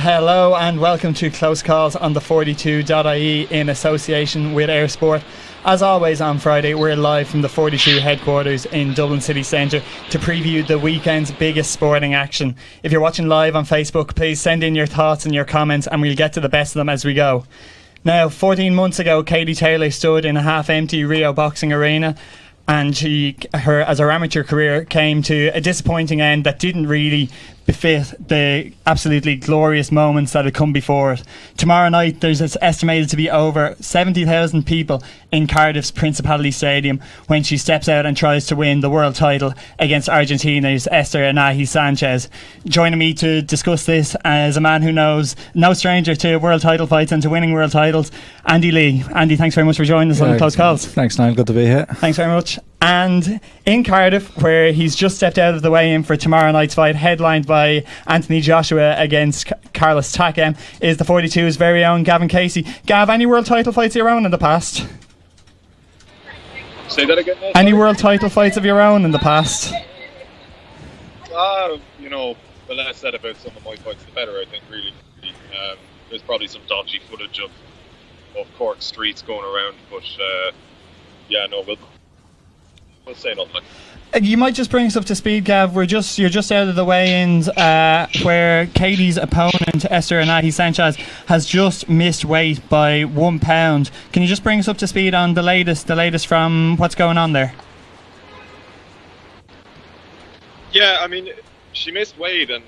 Hello and welcome to Close Calls on the 42.ie in association with Airsport. As always on Friday, we're live from the 42 headquarters in Dublin City Centre to preview the weekend's biggest sporting action. If you're watching live on Facebook, please send in your thoughts and your comments and we'll get to the best of them as we go. Now, 14 months ago, Katie Taylor stood in a half-empty Rio boxing arena, and her amateur career came to a disappointing end that didn't really befit the absolutely glorious moments that had come before it. Tomorrow night there's estimated to be over 70,000 people in Cardiff's Principality Stadium when she steps out and tries to win the world title against Argentina's Esther Anahi Sanchez. Joining me to discuss this as a man who knows no stranger to world title fights and to winning world titles, Andy Lee. Andy, thanks very much for joining us on Close Calls. Thanks, Niall. Good to be here. Thanks very much. And in Cardiff, where he's just stepped out of the weigh-in for tomorrow night's fight, headlined by Anthony Joshua against Carlos Takem, is the 42's very own Gavan Casey. Gav, any world title fights of your own in the past? Say that again? Any world title fights of your own in the past? The less said about some of my fights, the better, I think, really. There's probably some dodgy footage of Cork streets going around, but we'll say nothing. You might just bring us up to speed, Gav. You're just out of the weigh-ins where Katie's opponent, Esther Anahi Sanchez, has just missed weight by 1 pound. Can you just bring us up to speed on the latest from what's going on there? Yeah, I mean, she missed weight and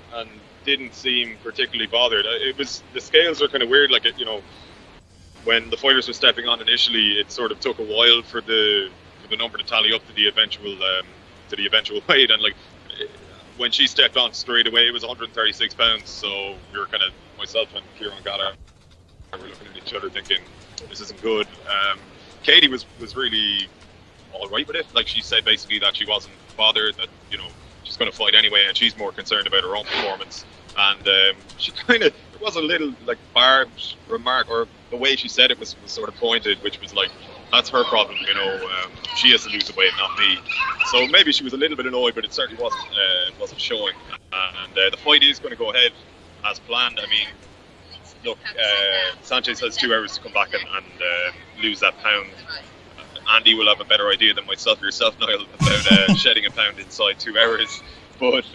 didn't seem particularly bothered. The scales are kind of weird, when the fighters were stepping on initially, it sort of took a while for the number to tally up to the eventual weight, and when she stepped on straight away, it was 136 pounds. So we were kind of, myself and Kieran Gallagher, were looking at each other thinking, this isn't good. Katie was really all right with it. She said basically that she wasn't bothered, that she's going to fight anyway, and she's more concerned about her own performance. And she kind of, it was a little barbed remark, or the way she said it was sort of pointed, which was that's her problem, she has to lose the weight, not me. So maybe she was a little bit annoyed, but it certainly wasn't showing. And the fight is going to go ahead as planned. I mean, look, Sanchez has 2 hours to come back and lose that pound. Andy will have a better idea than myself or yourself, Niall, about shedding a pound inside 2 hours. But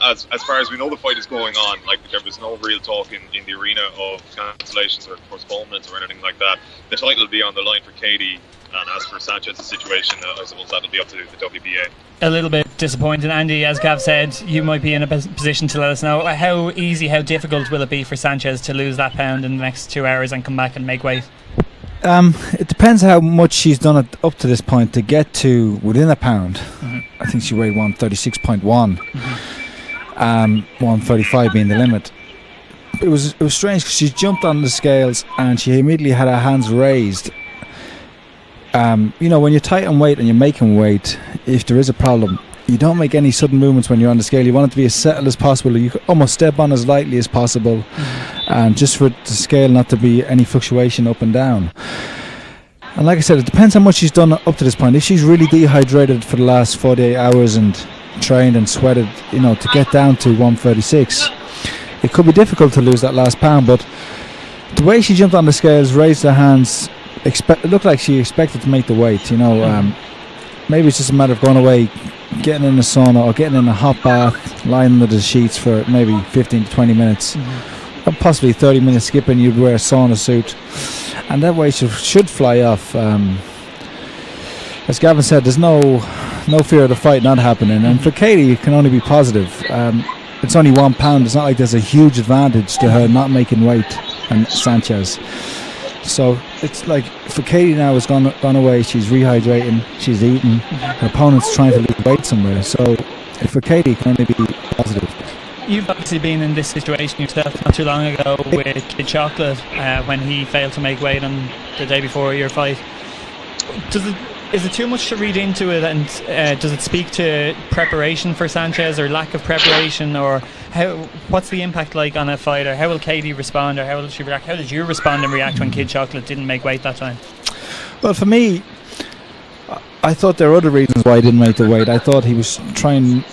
as far as we know, the fight is going on. There was no real talk in the arena of cancellations or postponements or anything like that. The title will be on the line for Katie, and as for Sanchez's situation, I suppose that'll be up to the WBA. A little bit disappointing, Andy. As Gav said, you might be in a position to let us know how difficult will it be for Sanchez to lose that pound in the next 2 hours and come back and make weight? It depends how much she's done it up to this point to get to within a pound. Mm-hmm. I think she weighed 136.1. Mm-hmm. 135 being the limit. It was strange because she jumped on the scales and she immediately had her hands raised. When you're tight on weight and you're making weight, if there is a problem, you don't make any sudden movements when you're on the scale. You want it to be as settled as possible. You almost step on as lightly as possible, and just for the scale not to be any fluctuation up and down. And like I said, it depends how much she's done up to this point. If she's really dehydrated for the last 48 hours and trained and sweated, to get down to 136, it could be difficult to lose that last pound. But the way she jumped on the scales, raised her hands, it looked like she expected to make the weight. Maybe it's just a matter of going away, getting in the sauna or getting in a hot bath, lying under the sheets for maybe 15 to 20 minutes, or possibly 30 minutes skipping. You'd wear a sauna suit, and that weight should fly off. As Gavin said, there's no fear of the fight not happening, and for Katie it can only be positive. It's only 1 pound. It's not like there's a huge advantage to her not making weight and Sanchez. So it's for Katie now, has gone away. She's rehydrating, she's eating. Her opponent's trying to lose weight somewhere. So for Katie, it can only be positive. You've obviously been in this situation yourself not too long ago with Kid Chocolate when he failed to make weight on the day before your fight. Is it too much to read into it, and does it speak to preparation for Sanchez or lack of preparation, or what's the impact like on a fighter? How will Katie respond, or how will she react? How did you respond and react when Kid Chocolate didn't make weight that time? Well, for me, I thought there were other reasons why he didn't make the weight. I thought he was trying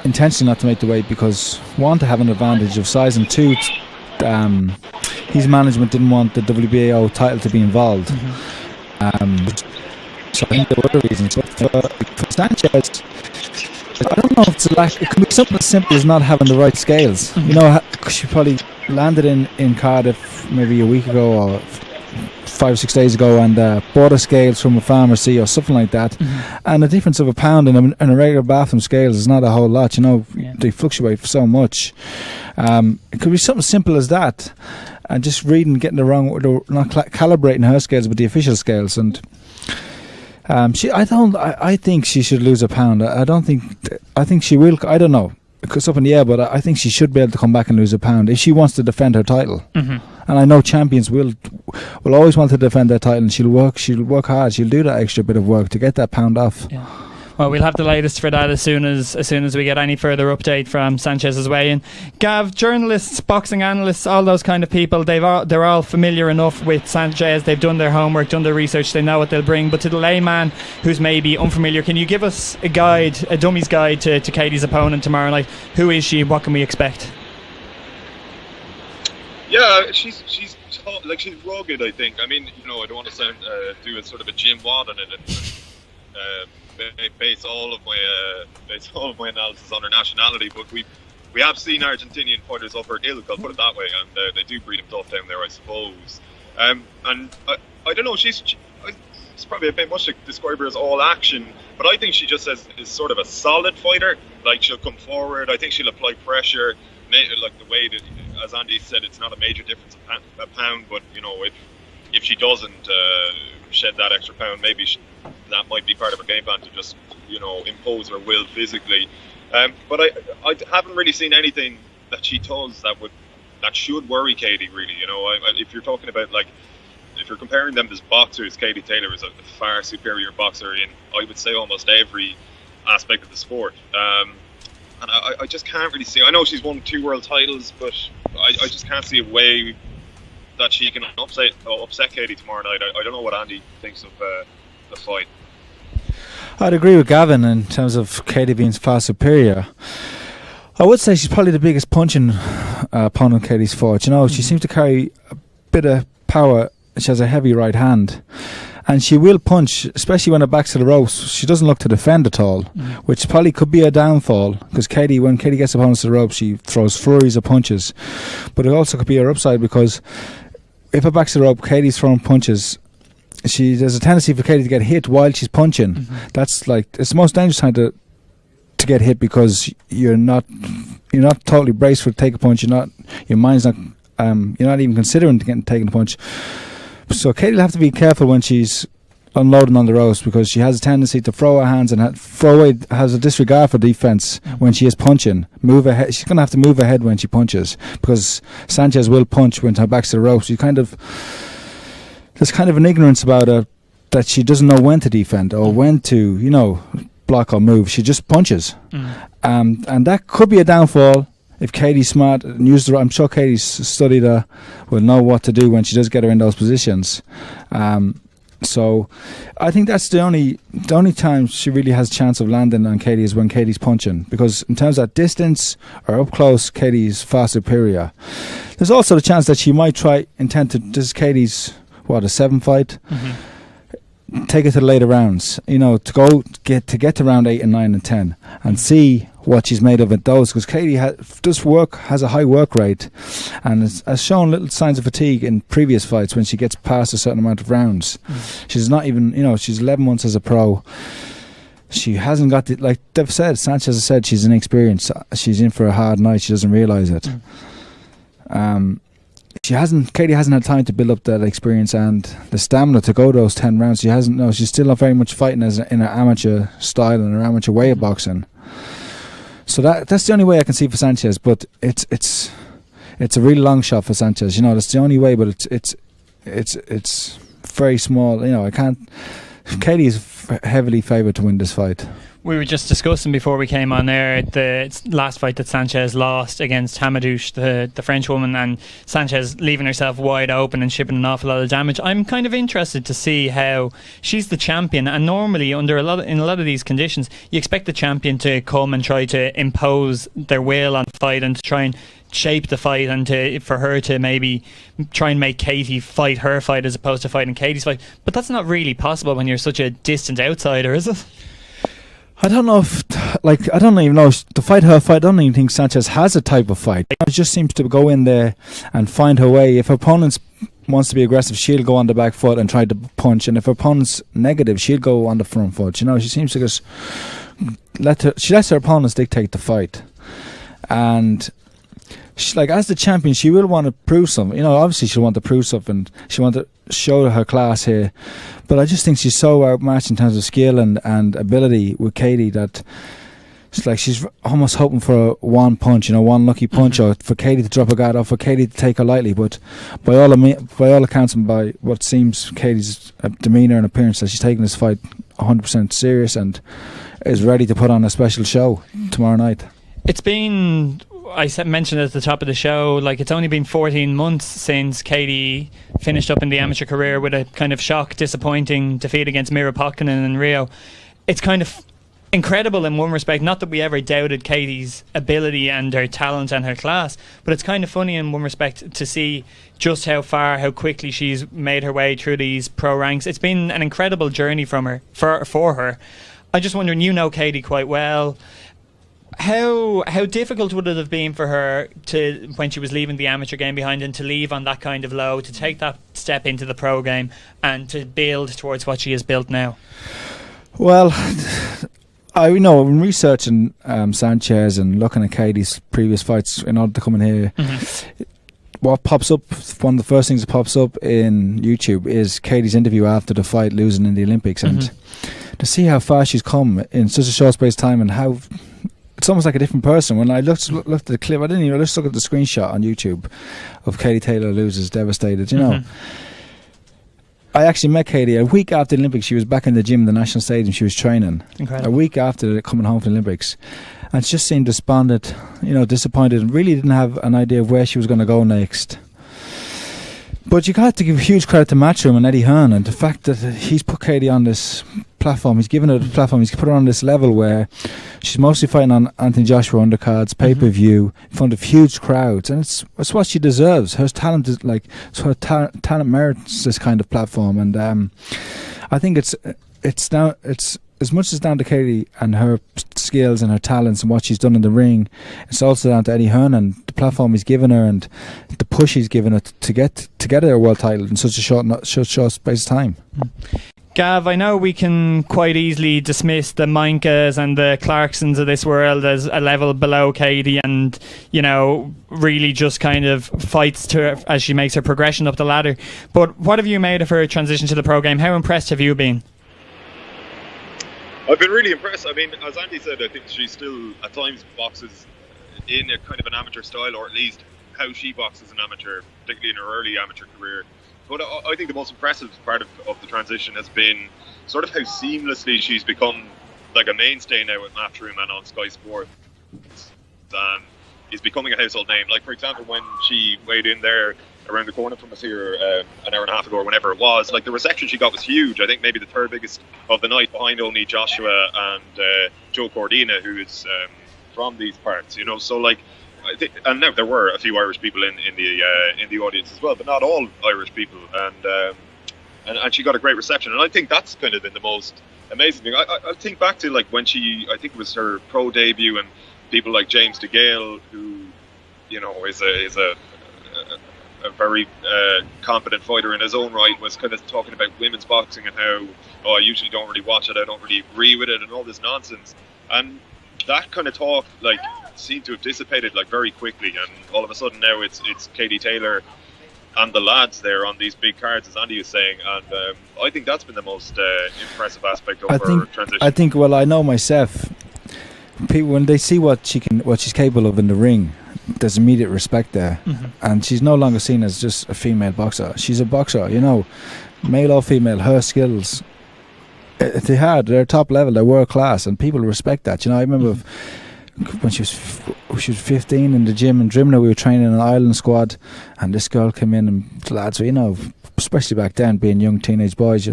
intentionally not to make the weight because, one, to have an advantage of size, and two, his management didn't want the WBO title to be involved. So I think there were other reasons. But for Sanchez, I don't know if it's a lack. It could be something as simple as not having the right scales. You know, she probably landed in Cardiff maybe a week ago or 5 or 6 days ago and bought a scales from a pharmacy or something like that. And the difference of a pound in a regular bathroom scales is not a whole lot. You know, they fluctuate so much. It could be something simple as that, and just reading, getting the wrong, not calibrating her scales with the official scales. And I think she should lose a pound. I think she will. I don't know. It's up in the air, but I think she should be able to come back and lose a pound if she wants to defend her title. And I know champions will always want to defend their title, and she'll work hard. She'll do that extra bit of work to get that pound off. Well, we'll have the latest for that as soon as we get any further update from Sanchez's weigh-in. Gav, journalists, boxing analysts, all those kind of people, they're all familiar enough with Sanchez. They've done their homework, done their research. They know what they'll bring. But to the layman who's maybe unfamiliar, can you give us a guide, a dummy's guide to Katie's opponent tomorrow night? Who is she? What can we expect? Yeah, she's rugged, I think. I mean, you know, I don't want to do a sort of a Jim Watt on it. Base all of my analysis on her nationality, but we have seen Argentinian fighters up her ilk, I'll put it that way, and they do breed them tough down there, I suppose. And I don't know, it's probably a bit much to describe her as all action, but I think she just is sort of a solid fighter. Like, she'll come forward, I think she'll apply pressure, like the way that, as Andy said, it's not a major difference a pound, but you know, if she doesn't shed that extra pound, maybe that might be part of her game plan to just, you know, impose her will physically. But I haven't really seen anything that she does that should worry Katie, really. You know, if you're talking about, like, if you're comparing them as boxers, Katie Taylor is a far superior boxer in, I would say, almost every aspect of the sport. And I just can't really see. I know she's won 2 world titles, but I just can't see a way that she can upset Katie tomorrow night. I don't know what Andy thinks of the fight. I'd agree with Gavin in terms of Katie being far superior. I would say she's probably the biggest punching opponent Katie's fought. You know, she seems to carry a bit of power. She has a heavy right hand, and she will punch, especially when her back's to the ropes. She doesn't look to defend at all, which probably could be a downfall, because when Katie gets opponents to the ropes, she throws flurries of punches. But it also could be her upside, because if her back's to the rope, Katie's throwing punches. There's a tendency for Katie to get hit while she's punching. That's like, it's the most dangerous time to get hit, because you're not totally braced for to take a punch. Your mind's not. You're not even considering taking a punch. So Katie will have to be careful when she's unloading on the ropes, because she has a tendency to throw her hands and has a disregard for defense when she is punching. Move ahead. She's going to have to move ahead when she punches, because Sanchez will punch when her back's to the ropes. There's kind of an ignorance about her, that she doesn't know when to defend or when to, you know, block or move. She just punches. And that could be a downfall if Katie's smart and I'm sure Katie's studied her, will know what to do when she does get her in those positions. So I think that's the only time she really has a chance of landing on Katie is when Katie's punching, because in terms of distance or up close, Katie's far superior. There's also the chance that she might this is Katie's, a 7th fight, take it to the later rounds, you know, to get to round 8 and 9 and 10 and see what she's made of it, those, because Katie has a high work rate, and has shown little signs of fatigue in previous fights when she gets past a certain amount of rounds. She's not even, you know, she's 11 months as a pro. She hasn't got like they've said, Sanchez has said, she's inexperienced. She's in for a hard night. She doesn't realise it. Katie hasn't had time to build up that experience and the stamina to go those 10 rounds. She's still not very much fighting in an amateur style and an amateur way of boxing. So that's the only way I can see for Sanchez, but it's a really long shot for Sanchez. You know, that's the only way, but it's very small. You know, Katie is heavily favoured to win this fight. We were just discussing before we came on air the last fight that Sanchez lost against Hamadouche, the French woman, and Sanchez leaving herself wide open and shipping an awful lot of damage. I'm kind of interested to see how she's the champion, and normally in a lot of these conditions you expect the champion to come and try to impose their will on the fight and to try and shape the fight and for her to maybe try and make Katie fight her fight as opposed to fighting Katie's fight. But that's not really possible when you're such a distant outsider, is it? I don't know if, I don't even know to fight her fight. I don't even think Sanchez has a type of fight. She just seems to go in there and find her way. If her opponent wants to be aggressive, she'll go on the back foot and try to punch. And if her opponent's negative, she'll go on the front foot. She seems to just she lets her opponents dictate the fight. And she, as the champion, she will want to prove something. Obviously she'll want to prove something. She want to show her class here. But I just think she's so outmatched in terms of skill and ability with Katie that it's she's almost hoping for one punch, one lucky punch, or for Katie to drop a guard, or for Katie to take her lightly. But by all accounts and by what seems Katie's demeanour and appearance, that she's taking this fight 100% serious and is ready to put on a special show tomorrow night. It's been, mentioned at the top of the show, it's only been 14 months since Katie finished up in the amateur career with a kind of shock, disappointing defeat against Mira Potkinen in Rio. It's kind of incredible in one respect, not that we ever doubted Katie's ability and her talent and her class, but it's kind of funny in one respect to see just how quickly she's made her way through these pro ranks. It's been an incredible journey for her. I just wondering, Katie quite well. How difficult would it have been for her to, when she was leaving the amateur game behind, and to leave on that kind of low, to take that step into the pro game and to build towards what she has built now? Well, when researching Sanchez and looking at Katie's previous fights in order to come in here, what pops up, one of the first things that pops up in YouTube is Katie's interview after the fight, losing in the Olympics, and to see how far she's come in such a short space of time, and how it's almost like a different person. When I looked at the clip, I just look at the screenshot on YouTube of Katie Taylor loses, devastated. I actually met Katie a week after the Olympics. She was back in the gym in the National Stadium. She was training. Incredible. A week after coming home from the Olympics, and she just seemed despondent, disappointed, and really didn't have an idea of where she was going to go next. But you got to give huge credit to Matchroom and Eddie Hearn, and the fact that he's put Katie on this platform. He's given her the platform. He's put her on this level where she's mostly fighting on Anthony Joshua undercards, pay-per-view, in front of huge crowds, and it's what she deserves. Her talent is talent merits this kind of platform, and I think it's as much as down to Katie and her skills and her talents and what she's done in the ring. It's also down to Eddie Hearn and the platform he's given her and the push he's given her to get her world title in such a short space of time. Gav, I know we can quite easily dismiss the Minkas and the Clarksons of this world as a level below Katie, and really just kind of fights to her as she makes her progression up the ladder. But what have you made of her transition to the pro game? How impressed have you been? I've been really impressed. I mean, as Andy said, I think she still at times boxes in a kind of an amateur style, or at least how she boxes an amateur, particularly in her early amateur career. But I think the most impressive part of the transition has been sort of how seamlessly she's become like a mainstay now at Matchroom and on Sky Sports. And is becoming a household name. Like, for example, when she weighed in there around the corner from us here an hour and a half ago or whenever it was, like the reception she got was huge. I think maybe the third biggest of the night, behind only Joshua and Joe Cordina, who is from these parts, so like I think, and now there were a few Irish people in the audience as well, but not all Irish people, and she got a great reception, and I think that's kind of been the most amazing thing. I think back to like when I think it was her pro debut, and people like James DeGale, who is a very competent fighter in his own right, was kind of talking about women's boxing and how I usually don't really watch it, I don't really agree with it, and all this nonsense. And that kind of talk like seemed to have dissipated like very quickly, and all of a sudden now it's Katie Taylor and the lads there on these big cards, as Andy was saying, and I think that's been the most impressive aspect of her transition. I think, well, I know myself, people when they see what she's capable of in the ring, there's immediate respect there, and she's no longer seen as just a female boxer. She's a boxer, male or female. Her skills, they're top level, they're world class, and people respect that. I remember when she was 15 in the gym in Drimna, we were training an Ireland squad, and this girl came in, and the lads were, especially back then, being young teenage boys,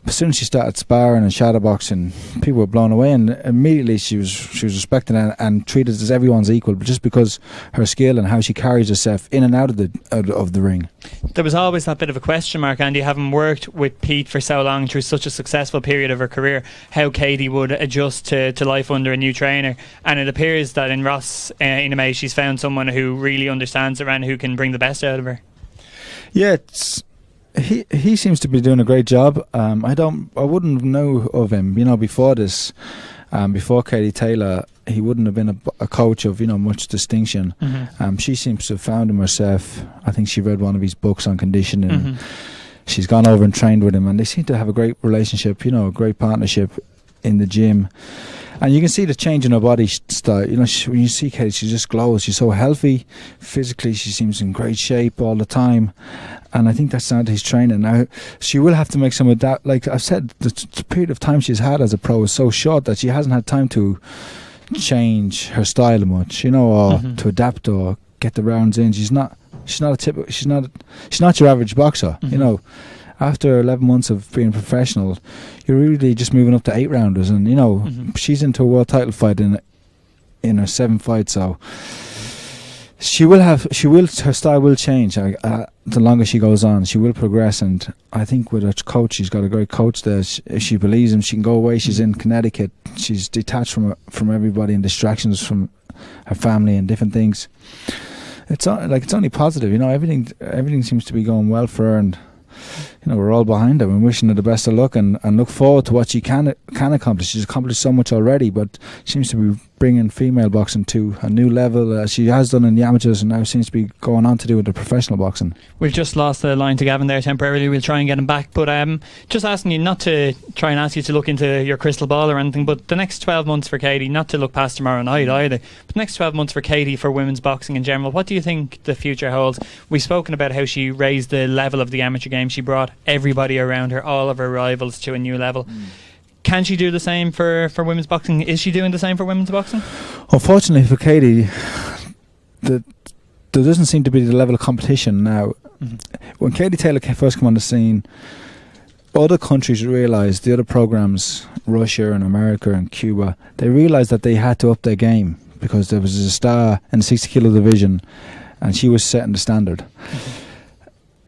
as soon as she started sparring and shadowboxing, people were blown away, and immediately she was respected and treated as everyone's equal, but just because her skill and how she carries herself in and out of the ring. There was always that bit of a question mark, Andy, having worked with Pete for so long through such a successful period of her career, how Katie would adjust to life under a new trainer. And it appears that in Ross Inamay, she's found someone who really understands her and who can bring the best out of her. Yeah, he seems to be doing a great job. I wouldn't know of him, before this. Before Katie Taylor, he wouldn't have been a coach of much distinction. She seems to have found him herself. I think she read one of his books on conditioning. She's gone over and trained with him, and they seem to have a great relationship, a great partnership in the gym. And you can see the change in her body style. When you see Katie, she just glows. She's so healthy. Physically, she seems in great shape all the time. And I think that's down to his training. Now, she will have to make some adapt. Like I've said, the period of time she's had as a pro is so short that she hasn't had time to change her style much, or to adapt or get the rounds in. She's not your average boxer, After 11 months of being professional, you're really just moving up to 8 rounders, and she's into a world title fight in her 7th fight, so her style will change. The longer she goes on, she will progress, and I think with her coach, she's got a great coach there. If she believes him, she can go away. She's in Connecticut. She's detached from everybody and distractions from her family and different things. It's only positive, Everything seems to be going well for her, and we're all behind her and wishing her the best of luck and look forward to what she can accomplish. She's accomplished so much already, but seems to be bringing female boxing to a new level. She has done in the amateurs and now seems to be going on to do with the professional boxing. We've just lost the line to Gavin there temporarily. We'll try and get him back, but just asking you not to try and ask you to look into your crystal ball or anything, but the next 12 months for Katie, not to look past tomorrow night either, but the next 12 months for Katie, for women's boxing in general, what do you think the future holds? We've spoken about how she raised the level of the amateur game. She brought everybody around her, all of her rivals, to a new level. Can she do the same for women's boxing? Is she doing the same for women's boxing? Unfortunately for Katie, there doesn't seem to be the level of competition now. When Katie Taylor first came on the scene, other countries realised, the other programs, Russia and America and Cuba, they realised that they had to up their game because there was a star in the 60 kilo division and she was setting the standard.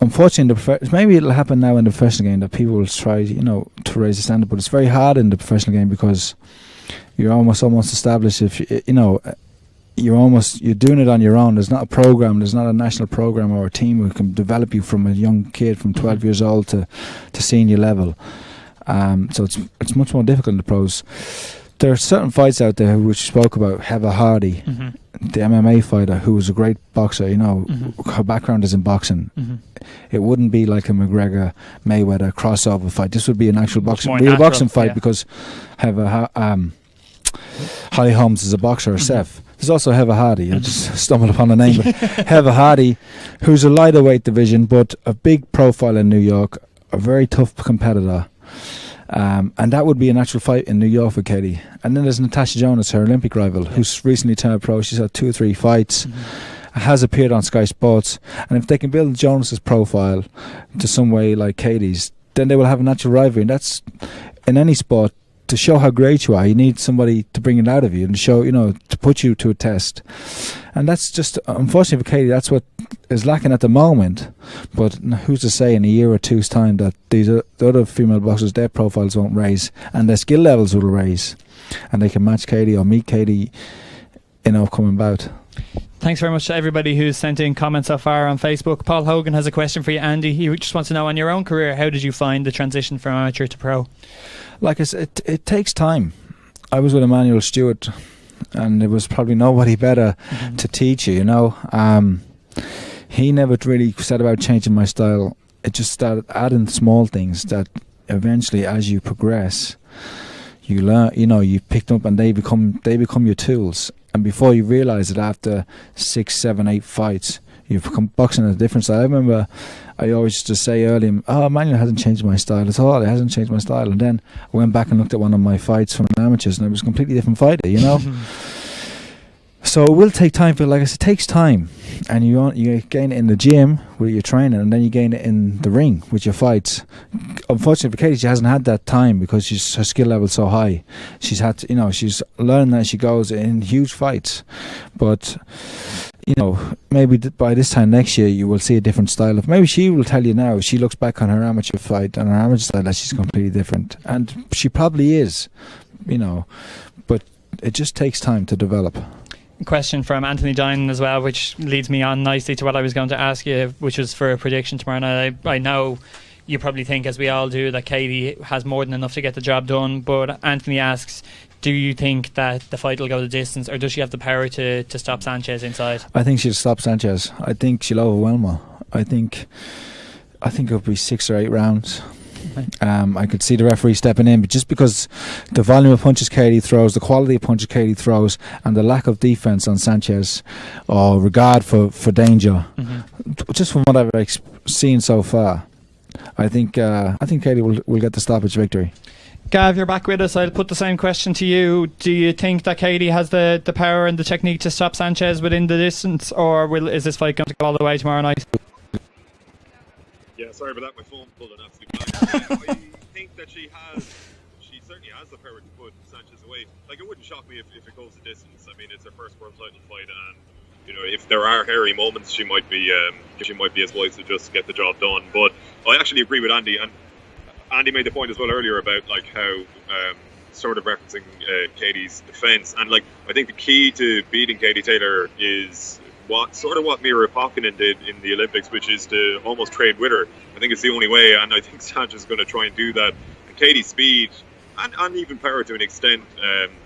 Unfortunately, maybe it'll happen now in the professional game that people will try, to raise the standard, but it's very hard in the professional game because you're almost established. If you're doing it on your own. There's not a program. There's not a national program or a team who can develop you from a young kid from 12 years old to senior level. So it's much more difficult in the pros. There are certain fights out there which you spoke about. Heather Hardy, the MMA fighter, who was a great boxer. Her background is in boxing. It wouldn't be like a McGregor Mayweather crossover fight. This would be an actual real boxing fight because Heather Holly Holmes is a boxer herself. There's also Heather Hardy. I just stumbled upon the name. But Heather Hardy, who's a lighter weight division, but a big profile in New York, a very tough competitor. And that would be an actual fight in New York for Katie. And then there's Natasha Jonas, her Olympic rival, who's recently turned pro. She's had 2 or 3 fights, has appeared on Sky Sports. And if they can build Jonas's profile to some way like Katie's, then they will have a natural rivalry. And that's, in any sport, to show how great you are, you need somebody to bring it out of you and show, to put you to a test. And that's just, unfortunately for Katie, that's what is lacking at the moment. But who's to say in a year or two's time that the other female boxers, their profiles won't raise and their skill levels will raise and they can match Katie or meet Katie in an upcoming bout. Thanks very much to everybody who's sent in comments so far on Facebook. Paul Hogan has a question for you, Andy. He just wants to know, on your own career, how did you find the transition from amateur to pro? Like I said, it takes time. I was with Emmanuel Stewart and there was probably nobody better to teach you, He never really set about changing my style. It just started adding small things that eventually, as you progress, you learn, you pick them up and they become your tools. And before you realise it, after 6, 7, 8 fights, you've become boxing at a different style. I remember I always used to say earlier, Emmanuel hasn't changed my style at all. It hasn't changed my style. And then I went back and looked at one of my fights from amateurs and it was a completely different fighter, So it will take time, but like I said, it takes time, and you gain it in the gym with your training, and then you gain it in the ring with your fights. Unfortunately for Katie, she hasn't had that time because her skill level's so high. She's had to, she's learning as she goes in huge fights, but maybe by this time next year you will see a different style of. Maybe she will tell you now. She looks back on her amateur fight and her amateur style that she's completely different, and she probably is, but it just takes time to develop. Question from Anthony Dinan as well, which leads me on nicely to what I was going to ask you, which was for a prediction tomorrow night. I know you probably think, as we all do, that Katie has more than enough to get the job done, but Anthony asks, do you think that the fight will go the distance, or does she have the power to stop Sanchez inside? I think she'll stop Sanchez. I think she'll overwhelm her. I think it'll be 6 or 8 rounds. I could see the referee stepping in, but just because the volume of punches Katie throws, the quality of punches Katie throws, and the lack of defense on Sanchez or regard for danger, just from what I've seen so far, I think Katie will get the stoppage victory. Gav, you're back with us. I'll put the same question to you. Do you think that Katie has the power and the technique to stop Sanchez within the distance, or is this fight going to go all the way tomorrow night? Yeah, sorry about that. My phone pulled an absolute blank. I think that she certainly has the power to put Sanchez away. Like, it wouldn't shock me if it goes the distance. I mean, it's her first world title fight, and if there are hairy moments, she might be as wise to just get the job done. But I actually agree with Andy, and Andy made the point as well earlier about like how sort of referencing Katie's defense, and like I think the key to beating Katie Taylor is what Mira Hakkinen did in the Olympics, which is to almost trade with her. I think it's the only way, and I think Sanchez is going to try and do that. And Katie's speed and even power to an extent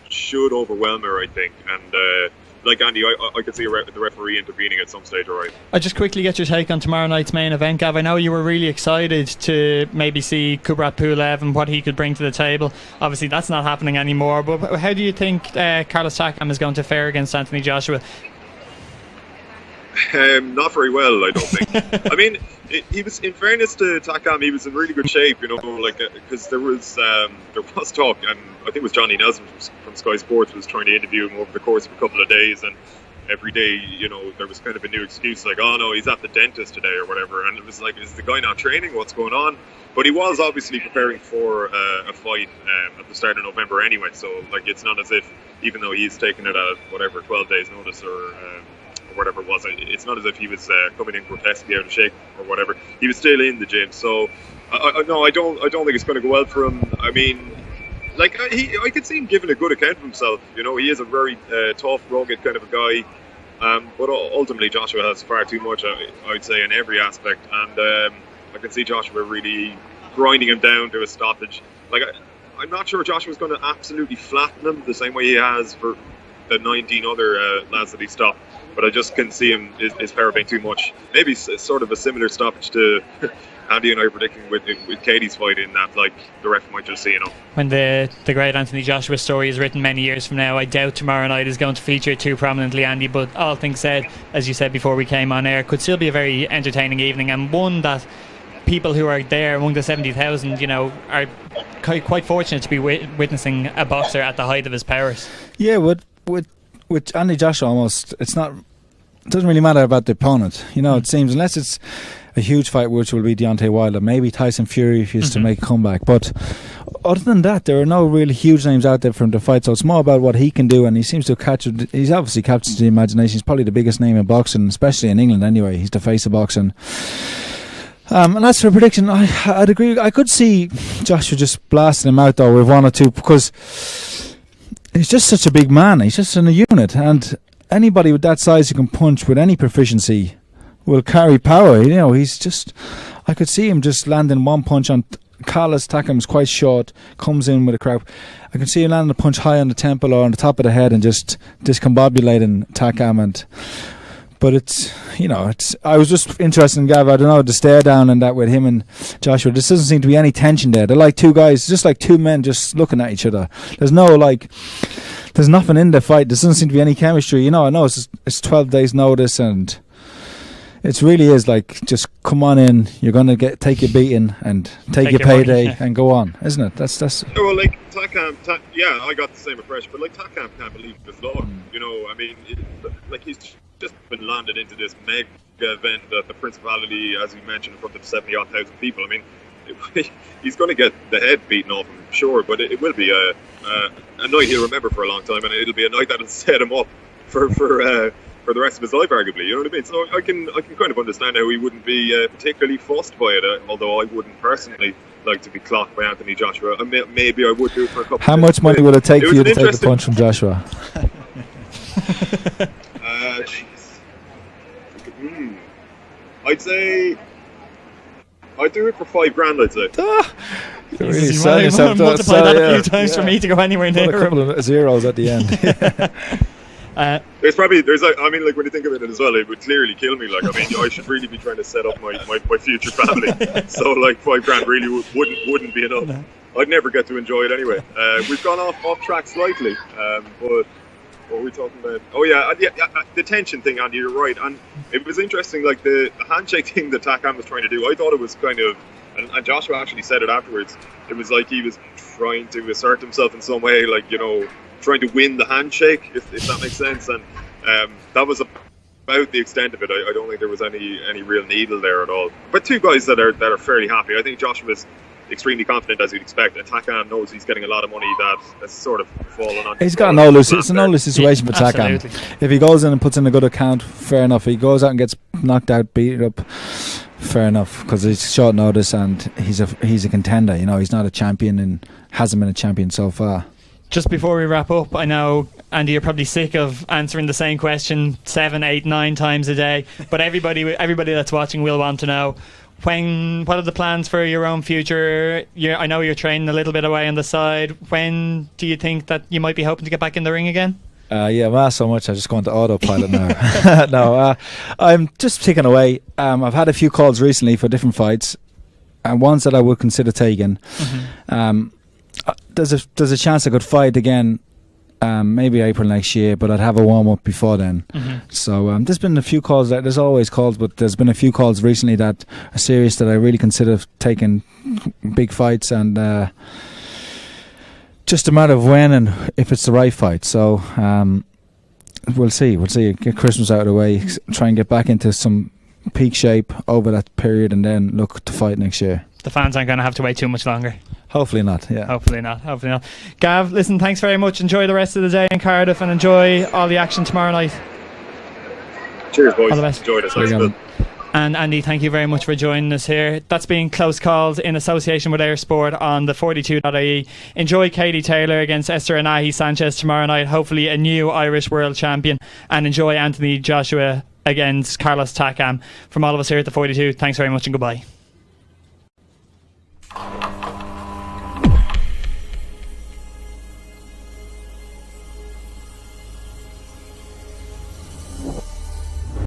should overwhelm her, I think. And like Andy, I could see the referee intervening at some stage, all right. I'll just quickly get your take on tomorrow night's main event, Gav. I know you were really excited to maybe see Kubrat Pulev and what he could bring to the table. Obviously, that's not happening anymore, but how do you think Carlos Takam is going to fare against Anthony Joshua? Not very well, I don't think. I mean, he was, in fairness to Takam, he was in really good shape, because there was talk, and I think it was Johnny Nelson from Sky Sports was trying to interview him over the course of a couple of days, and every day, there was kind of a new excuse, like, oh no, he's at the dentist today or whatever, and it was like, is the guy not training? What's going on? But he was obviously preparing for a fight at the start of November anyway, so like, it's not as if, even though he's taken it at whatever 12 days notice or whatever it was, it's not as if he was coming in grotesquely out of shape or whatever. He was still in the gym, so I don't think it's going to go well for him. I mean, like I could see him giving a good account of himself. He is a very tough, rugged kind of a guy, but ultimately Joshua has far too much, I would say, in every aspect, and I can see Joshua really grinding him down to a stoppage. Like I'm not sure Joshua's going to absolutely flatten him the same way he has for the 19 other lads that he stopped. But I just can see his power being too much. Maybe sort of a similar stoppage to Andy and I are predicting with Katie's fight, in that like the ref might just see, When the great Anthony Joshua story is written many years from now, I doubt tomorrow night is going to feature too prominently, Andy. But all things said, as you said before we came on air, could still be a very entertaining evening, and one that people who are there among the 70,000, are quite fortunate to be witnessing a boxer at the height of his powers. Yeah, with Andy Joshua, almost it doesn't really matter about the opponent. It seems, unless it's a huge fight, which will be Deontay Wilder, maybe Tyson Fury if he is to make a comeback. But other than that, there are no really huge names out there from the fight. So it's more about what he can do, and he seems to have captured. He's obviously captured the imagination. He's probably the biggest name in boxing, especially in England. Anyway, he's the face of boxing. And as for a prediction, I'd agree. I could see Joshua just blasting him out though with 1 or 2, because he's just such a big man. He's just in a unit, and anybody with that size who can punch with any proficiency will carry power. He's just. I could see him just landing one punch on Carlos Takam's quite short, comes in with a crowd. I can see him landing a punch high on the temple or on the top of the head and just discombobulating Takam. But it's. I was just interested in Gav. I don't know, the stare down and that with him and Joshua. There doesn't seem to be any tension there. They're like two guys, just like two men, just looking at each other. There's nothing in the fight. There doesn't seem to be any chemistry. I know it's 12 days notice, and It really is like, just come on in. You're going to take your beating and take your payday money, and go on, isn't it? That's. Well, like Takam, I got the same impression, but like Takam can't believe his luck. You know, I mean, like he's just been landed into this mega event at the Principality, as we mentioned, in front of 70,000 people. I mean, he's going to get the head beaten off him, sure, but it will be a night he'll remember for a long time, and it'll be a night that'll set him up for the rest of his life, arguably. You know what I mean? So I can kind of understand how he wouldn't be particularly fussed by it, although I wouldn't personally like to be clocked by Anthony Joshua. Maybe I would do it for a couple. How much money would it take for you to take a punch from Joshua? I'd say I'd do it for $5,000. I'd say. You're really selling yourself. Multiply that a few times for me to go anywhere near. Put a couple of zeros at the end. Like when you think of it as well, it would clearly kill me. Like, I mean, I should really be trying to set up my future family. So like $5,000 really wouldn't be enough. No. I'd never get to enjoy it anyway. We've gone off track slightly, but what were we talking about? Oh yeah, the tension thing, Andy, you're right. And it was interesting, like the handshake thing that Takam was trying to do. I thought it was kind of, and Joshua actually said it afterwards, it was like he was trying to assert himself in some way, like, you know, trying to win the handshake, if that makes sense. And that was about the extent of it. I don't think there was any real needle there at all. But two guys that are fairly happy. I think Joshua's extremely confident, as you'd expect, and Takam knows he's getting a lot of money that has sort of fallen on. He's got no lose. It's a no lose situation for Takam. If he goes in and puts in a good account, fair enough. If he goes out and gets knocked out, beat up, fair enough, because it's short notice and he's a contender. You know, he's not a champion and hasn't been a champion so far. Just before we wrap up, I know, Andy, you're probably sick of answering the same question 7, 8, 9 times a day, but everybody that's watching will want to know, what are the plans for your own future? I know you're training a little bit away on the side. When do you think that you might be hoping to get back in the ring again? Well, so much I just go into autopilot now. No, I'm just ticking away. I've had a few calls recently for different fights, and ones that I would consider taking. Mm-hmm. There's a chance I could fight again, maybe April next year, but I'd have a warm up before then. Mm-hmm. So there's been a few calls. There's always calls, but there's been a few calls recently that are serious, that I really consider taking big fights, and just a matter of when and if it's the right fight. So we'll see. Get Christmas out of the way, try and get back into some peak shape over that period, and then look to fight next year. The fans aren't going to have to wait too much longer. Hopefully not, yeah. Hopefully not. Gav, listen, thanks very much. Enjoy the rest of the day in Cardiff and enjoy all the action tomorrow night. Cheers, boys. All the best. Enjoy this. And Andy, thank you very much for joining us here. That's been Close Calls in association with Air Sport on the 42.ie. Enjoy Katie Taylor against Esther Anahi Sanchez tomorrow night, hopefully a new Irish world champion. And enjoy Anthony Joshua against Carlos Takam. From all of us here at the 42, thanks very much and goodbye.